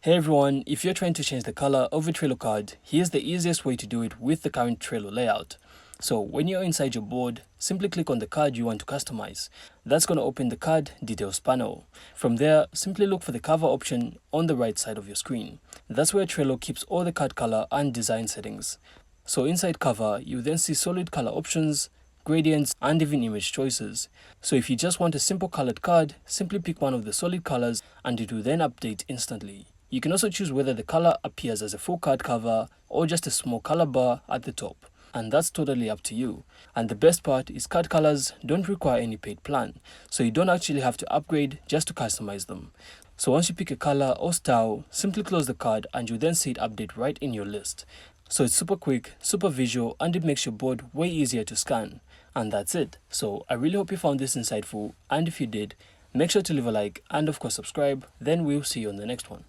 Hey everyone, if you're trying to change the color of a Trello card, here's the easiest way to do it with the current Trello layout. So when you're inside your board, simply click on the card you want to customize. That's going to open the card details panel. From there, simply look for the cover option on the right side of your screen. That's where Trello keeps all the card color and design settings. So inside cover, you then see solid color options, gradients, and even image choices. So if you just want a simple colored card, simply pick one of the solid colors and it will then update instantly. You can also choose whether the color appears as a full card cover or just a small color bar at the top. And that's totally up to you. And the best part is card colors don't require any paid plan, so you don't actually have to upgrade just to customize them. So once you pick a color or style, simply close the card and you then see it update right in your list. So it's super quick, super visual, and it makes your board way easier to scan. And that's it. So I really hope you found this insightful, and if you did, make sure to leave a like and of course subscribe. Then we'll see you on the next one.